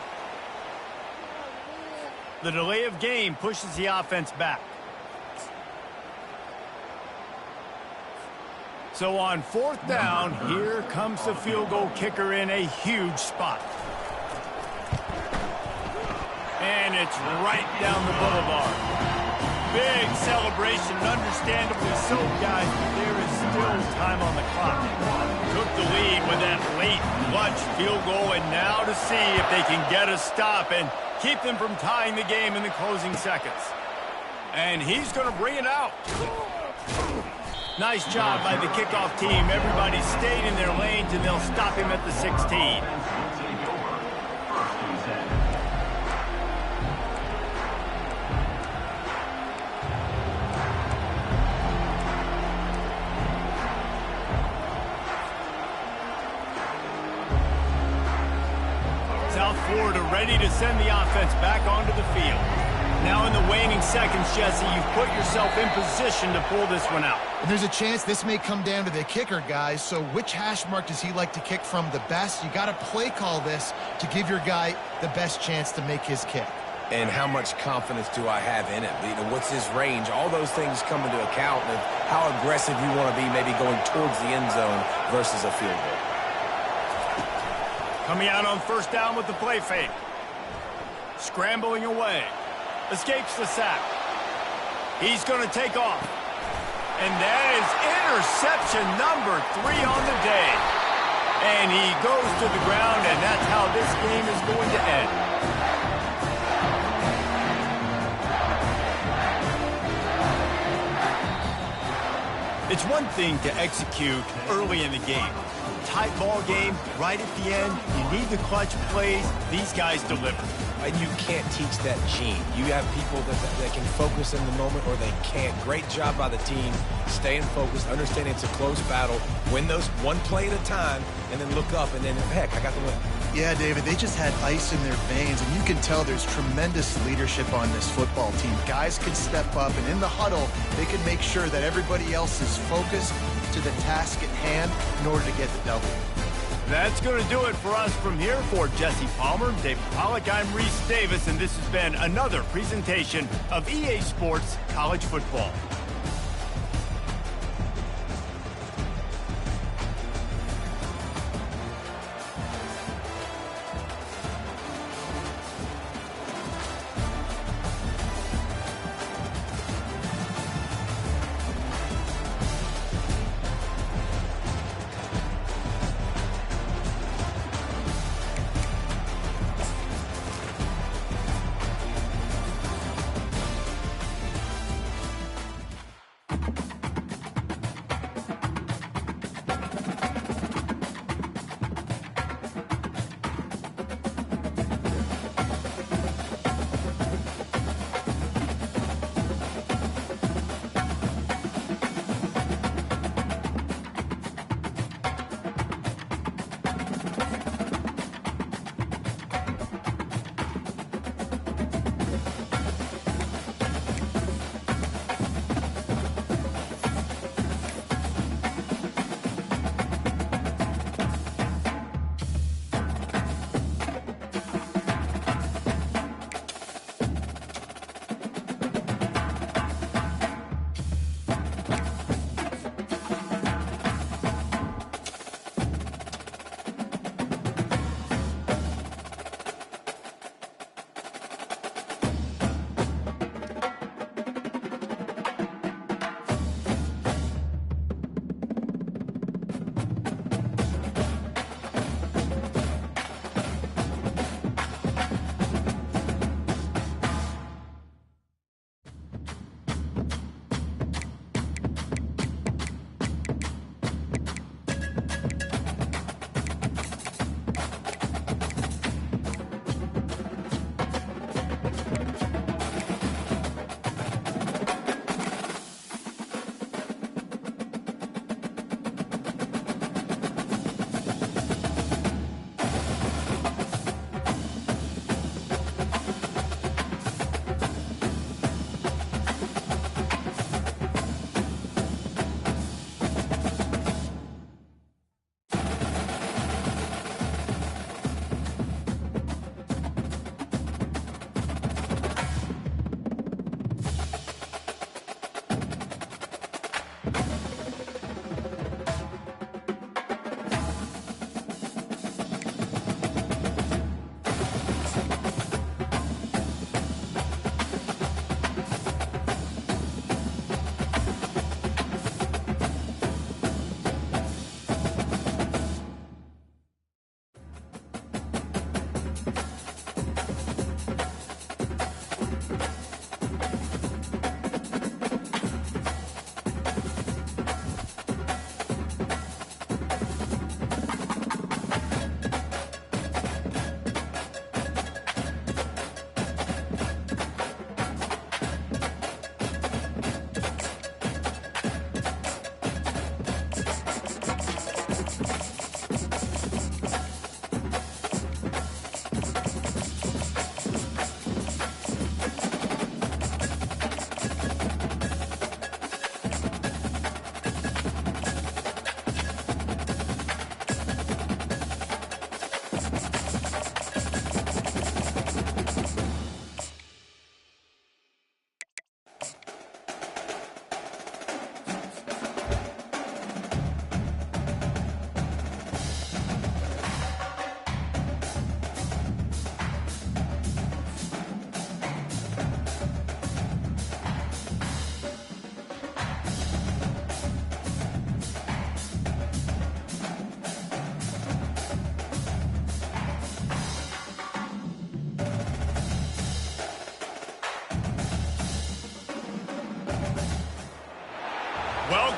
The delay of game pushes the offense back. So on 4th down, here comes the field goal kicker in a huge spot. And it's right down the boulevard. Big celebration, understandably so, guys, but there is still time on the clock. Took the lead with that late clutch field goal, and now to see if they can get a stop and keep them from tying the game in the closing seconds. And he's going to bring it out. Nice job by the kickoff team. Everybody stayed in their lanes, and they'll stop him at the 16. South Florida ready to send the offense back onto the field. Now in the waning seconds, Jesse, you've put yourself in position to pull this one out. And there's a chance this may come down to the kicker, guys. So which hash mark does he like to kick from the best? You got to play call this to give your guy the best chance to make his kick. And how much confidence do I have in it? You know, what's his range? All those things come into account of how aggressive you want to be, maybe going towards the end zone versus a field goal. Coming out on 1st down with the play fake. Scrambling away. Escapes the sack. He's going to take off. And that is interception number 3 on the day. And he goes to the ground, and that's how this game is going to end. It's one thing to execute early in the game. Tight ball game, right at the end, you need the clutch plays. These guys deliver. And you can't teach that gene. You have people that can focus in the moment or they can't. Great job by the team, staying focused, understanding it's a close battle, win those one play at a time, and then look up, and then, heck, I got the win. Yeah, David, they just had ice in their veins, and you can tell there's tremendous leadership on this football team. Guys can step up, and in the huddle, they can make sure that everybody else is focused to the task at hand in order to get the W. That's going to do it for us from here. For Jesse Palmer, David Pollack, I'm Reese Davis, and this has been another presentation of EA Sports College Football.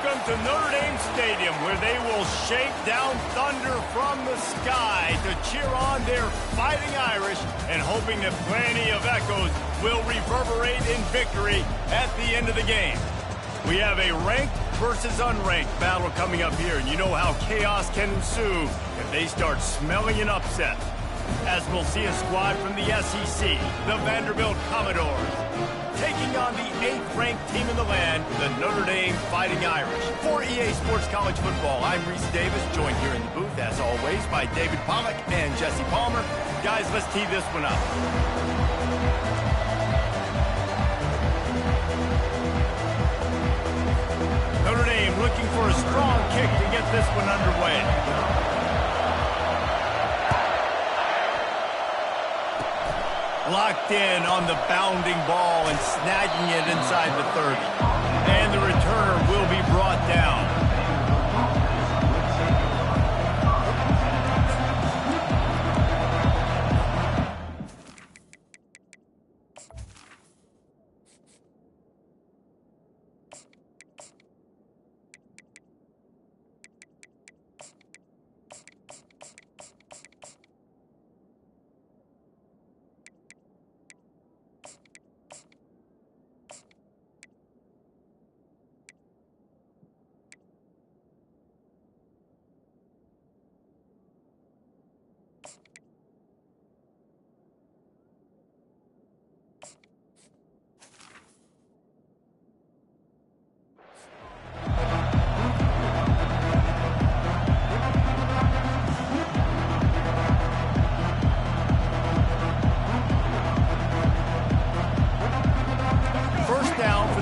Welcome to Notre Dame Stadium, where they will shake down thunder from the sky to cheer on their Fighting Irish and hoping that plenty of echoes will reverberate in victory at the end of the game. We have a ranked versus unranked battle coming up here, and you know how chaos can ensue if they start smelling an upset. As we'll see a squad from the SEC, the Vanderbilt Commodores, taking on the 8th-ranked team in the land, the Notre Dame Fighting Irish. For EA Sports College Football, I'm Reese Davis, joined here in the booth, as always, by David Pollack and Jesse Palmer. Guys, let's tee this one up. Notre Dame looking for a strong kick to get this one underway. Locked in on the bounding ball and snagging it inside the 30. And the returner will be brought down.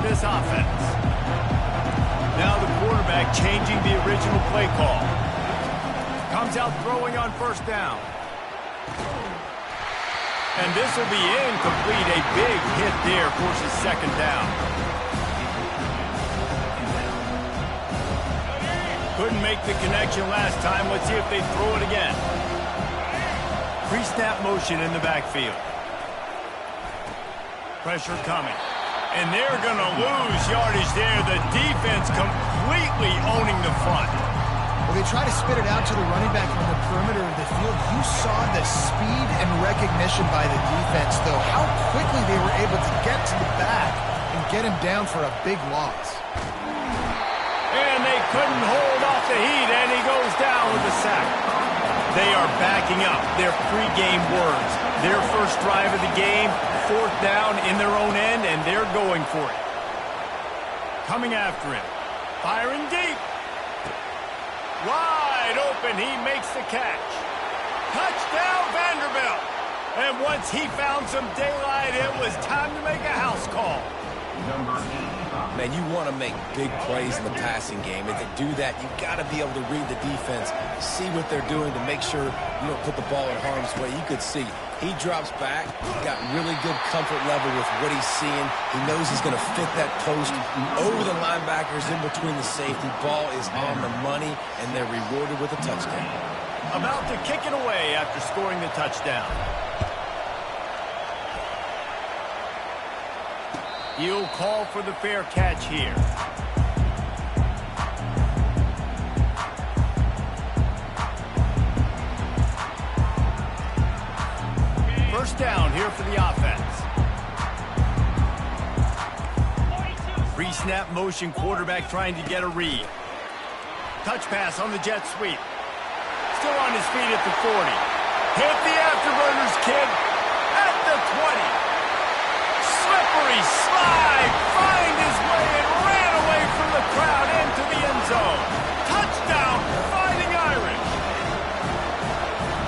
This offense. Now the quarterback changing the original play call. Comes out throwing on first down. And this will be incomplete. A big hit there, forces second down. Couldn't make the connection last time. Let's see if they throw it again. Pre-snap motion in the backfield. Pressure coming. And they're going to lose yardage there. The defense completely owning the front. Well, they try to spit it out to the running back on the perimeter of the field. You saw the speed and recognition by the defense, though. How quickly they were able to get to the back and get him down for a big loss. And they couldn't hold off the heat, and he goes down with a sack. They are backing up their pregame words. Their first drive of the game, 4th down in their own end, and they're going for it. Coming after him. Firing deep. Wide open. He makes the catch. Touchdown, Vanderbilt. And once he found some daylight, it was time to make a house call. Man, you want to make big plays in the passing game, and to do that, you've got to be able to read the defense, see what they're doing to make sure you don't put the ball in harm's way. You could see he drops back, got really good comfort level with what he's seeing. He knows he's going to fit that post over the linebackers in between the safety. Ball is on the money, and they're rewarded with a touchdown. About to kick it away after scoring the touchdown. He'll call for the fair catch here. First down here for the offense. Pre-snap motion, quarterback trying to get a read. Touch pass on the jet sweep. Still on his feet at the 40. Hit the afterburners, kid, at the 20. Slippery slide, find his way and ran away from the crowd into the end zone. Touchdown, Fighting Irish.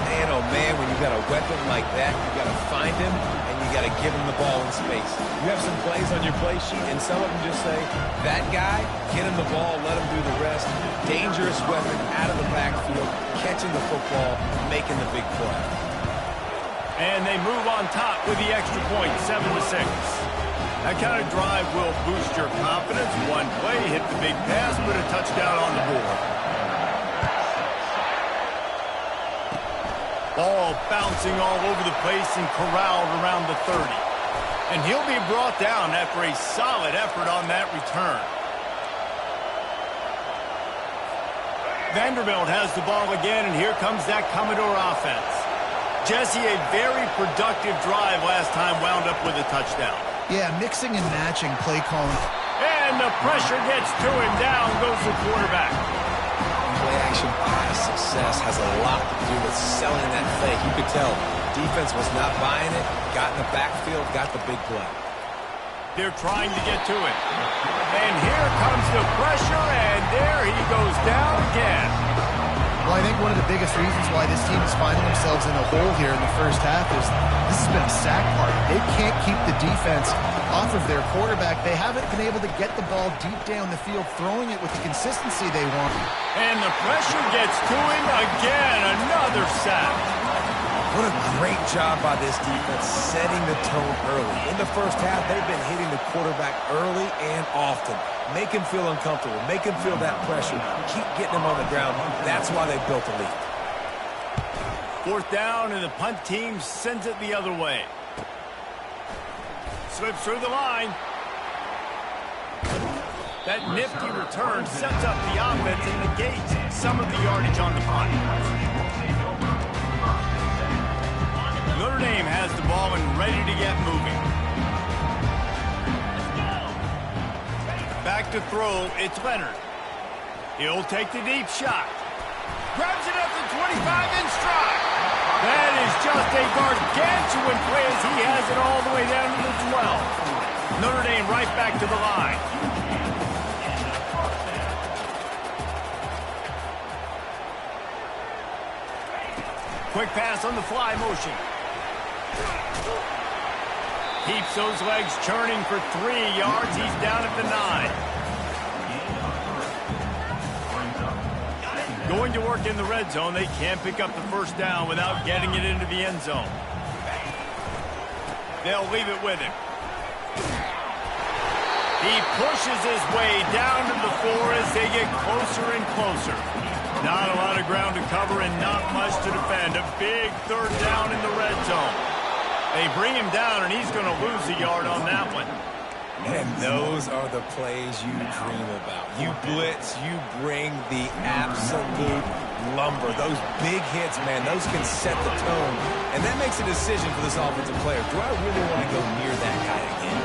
Man, oh man, when you got a weapon like that, you got to find him and you got to give him the ball in space. You have some plays on your play sheet, and some of them just say, that guy, get him the ball, let him do the rest. Dangerous weapon out of the backfield, catching the football, making the big play. And they move on top with the extra point, 7-6. That kind of drive will boost your confidence. One play, hit the big pass, put a touchdown on the board. Ball bouncing all over the place and corralled around the 30. And he'll be brought down after a solid effort on that return. Vanderbilt has the ball again, and here comes that Commodore offense. Jesse, a very productive drive last time, wound up with a touchdown. Yeah, mixing and matching play calling. And the pressure gets to him. Down goes the quarterback. Play-action pass success has a lot to do with selling that fake. You could tell defense was not buying it, got in the backfield, got the big play. They're trying to get to it. And here comes the pressure, and there he goes down again. Well, I think one of the biggest reasons why this team is finding themselves in a hole here in the first half is this has been a sack party. They can't keep the defense off of their quarterback. They haven't been able to get the ball deep down the field, throwing it with the consistency they want. And the pressure gets to him again. Another sack. What a great job by this defense setting the tone early. In the first half, they've been hitting the quarterback early and often. Make him feel uncomfortable. Make him feel that pressure. Keep getting him on the ground. That's why they built the lead. Fourth down, and the punt team sends it the other way. Slips through the line. That nifty return sets up the offense and negates some of the yardage on the punt. Notre Dame has the ball and ready to get moving. Back to throw, it's Leonard. He'll take the deep shot. Grabs it up to 25 in stride. That is just a gargantuan play as he has it all the way down to the 12. Notre Dame right back to the line. Quick pass on the fly motion. Keeps those legs churning for 3 yards. He's down at the 9. Going to work in the red zone. They can't pick up the first down without getting it into the end zone. They'll leave it with him. He pushes his way down to the 4 as they get closer and closer. Not a lot of ground to cover and not much to defend. A big third down in the red zone. They bring him down, and he's going to lose a yard on that one. And those are the plays you dream about. You blitz, you bring the absolute lumber. Those big hits, man, those can set the tone. And that makes a decision for this offensive player. Do I really want to go near that guy again?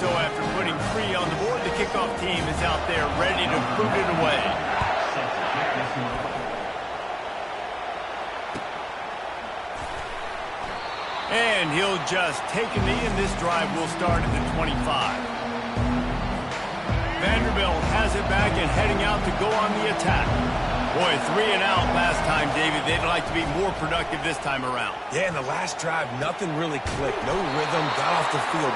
So after putting 3 on the board, the kickoff team is out there ready to boot it away. And he'll just take a knee, and this drive will start at the 25. Vanderbilt has it back and heading out to go on the attack. Boy, 3 and out last time, David. They'd like to be more productive this time around. Yeah, in the last drive, nothing really clicked. No rhythm, got off the field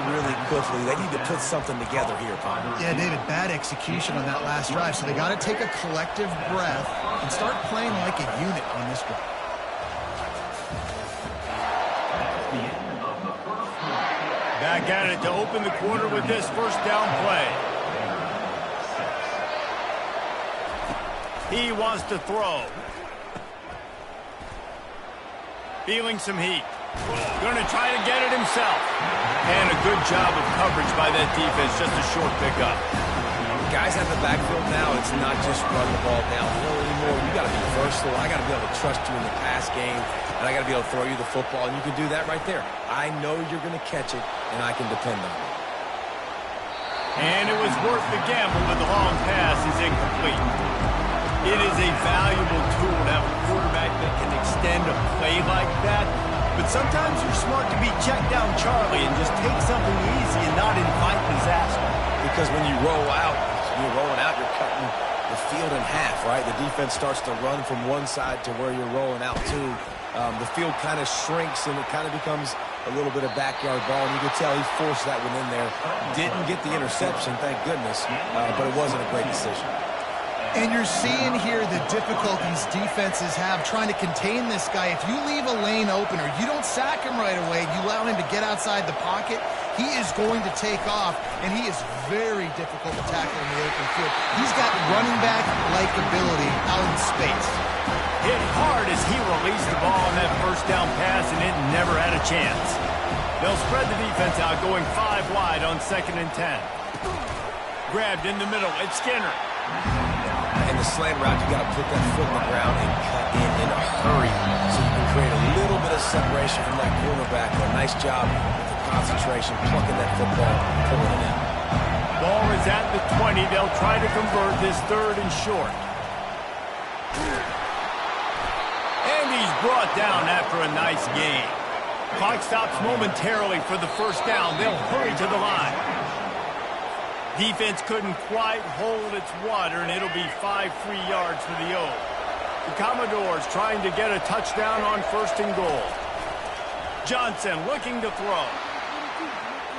really quickly. They need to put something together here, Palmer. Yeah, David, bad execution on that last drive, so they got to take a collective breath and start playing like a unit on this drive. Back at it to open the quarter with this first down play. He wants to throw. Feeling some heat. Going to try to get it himself. And a good job of coverage by that defense. Just a short pickup. Guys at the backfield now, it's not just run the ball downhill anymore. You got to be versatile. I got to be able to trust you in the pass game, and I got to be able to throw you the football, and you can do that right there. I know you're going to catch it, and I can depend on it. And it was worth the gamble, but the long pass is incomplete. It is a valuable tool to have a quarterback that can extend a play like that, but sometimes you're smart to be check down Charlie and just take something easy and not invite disaster. Because when you roll out, you're rolling out, you're cutting the field in half, right? The defense starts to run from one side to where you're rolling out to. The field kind of shrinks, and it kind of becomes a little bit of backyard ball, and you can tell he forced that one in there. Didn't get the interception, thank goodness, but it wasn't a great decision. And you're seeing here the difficulties defenses have trying to contain this guy. If you leave a lane open or you don't sack him right away, you allow him to get outside the pocket, he is going to take off, and he is very difficult to tackle in the open field. He's got running back-like ability out in space. Hit hard as he released the ball on that first down pass, and it never had a chance. They'll spread the defense out, going 5 wide on 2nd and 10. Grabbed in the middle, it's Skinner. And the slant route, you got to put that foot in the ground and cut in a hurry so you can create a little bit of separation from that cornerback. A nice job with the concentration, plucking that football, pulling it in. Ball is at the 20. They'll try to convert this 3rd and short. And he's brought down after a nice gain. Clock stops momentarily for the 1st down. They'll hurry to the line. Defense couldn't quite hold its water, and it'll be 5 free yards for the O's. The Commodores trying to get a touchdown on 1st and goal. Johnson looking to throw.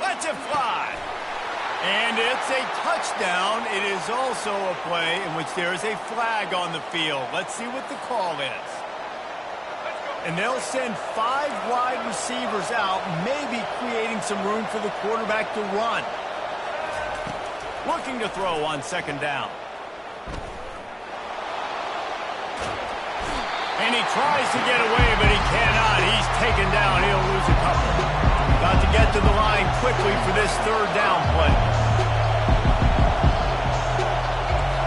Lets it fly. And it's a touchdown. It is also a play in which there is a flag on the field. Let's see what the call is. And they'll send 5 wide receivers out, maybe creating some room for the quarterback to run. Looking to throw on 2nd down. And he tries to get away, but he cannot. He's taken down. He'll lose a couple. Got to get to the line quickly for this 3rd down play.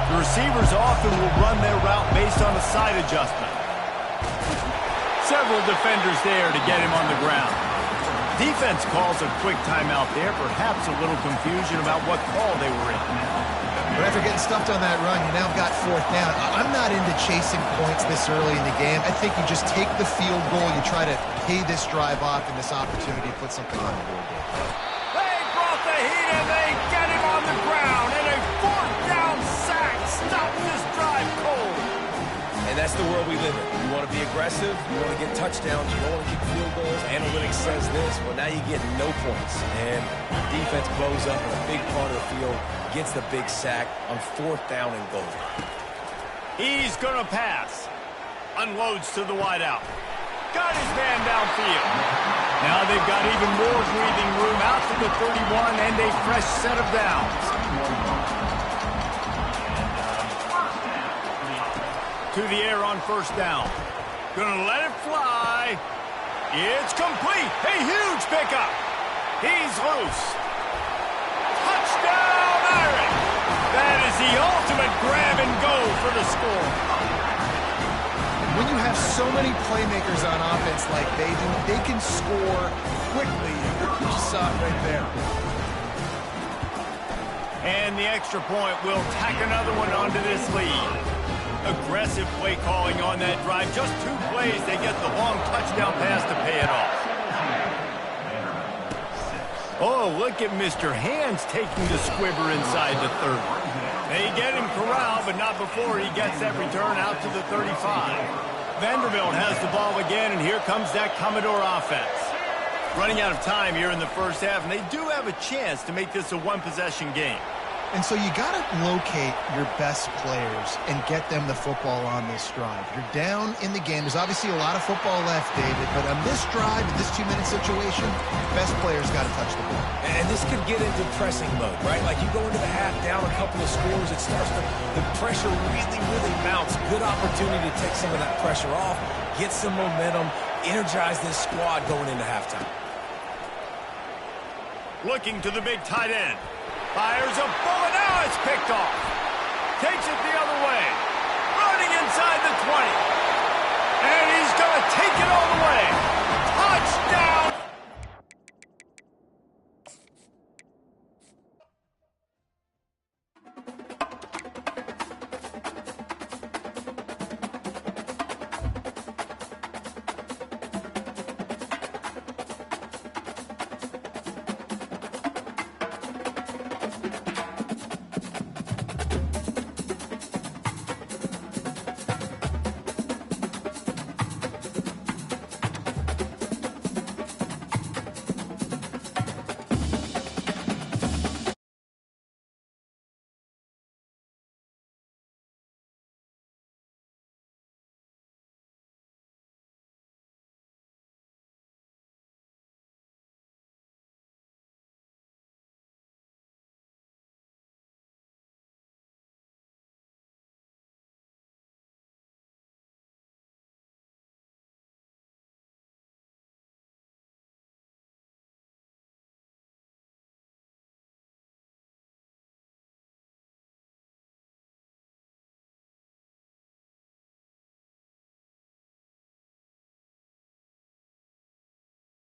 The receivers often will run their route based on a side adjustment. Several defenders there to get him on the ground. Defense calls a quick timeout there, perhaps a little confusion about what call they were in. But after getting stuffed on that run, you now got 4th down. I'm not into chasing points this early in the game. I think you just take the field goal. You try to pay this drive off and this opportunity to put something on the board. They brought the heat and they get him on the ground. And a 4th down sack stops this drive cold. And that's the world we live in. You want to be aggressive, you want to get touchdowns, you don't want to kick field goals. Analytics says this, well, now you get no points. And defense blows up in a big part of the field, gets the big sack on 4th down and goal. He's going to pass. Unloads to the wideout. Got his man downfield. Now they've got even more breathing room out to the 31 and a fresh set of downs. To the air on 1st down. Gonna let it fly. It's complete. A huge pickup. He's loose. Touchdown, Irish. That is the ultimate grab and go for the score. When you have so many playmakers on offense like they do, they can score quickly. You just saw it right there. And the extra point will tack another one onto this lead. Aggressive play calling on that drive. Just 2 plays, they get the long touchdown pass to pay it off. Oh, look at Mr. Hands taking the squibber inside the 30. They get him corralled, but not before he gets that return out to the 35. Vanderbilt has the ball again, and here comes that Commodore offense. Running out of time here in the 1st half, and they do have a chance to make this a 1-possession game. And so you got to locate your best players and get them the football on this drive. You're down in the game. There's obviously a lot of football left, David, but on this drive, in this 2-minute situation, best players got to touch the ball. And this could get into pressing mode, right? Like you go into the half down a couple of scores, it starts to, the pressure really mounts. Good opportunity to take some of that pressure off, get some momentum, energize this squad going into halftime. Looking to the big tight end. Fires a bullet. Now it's picked off. Takes it the other way. Running inside the 20. And he's going to take it all the way.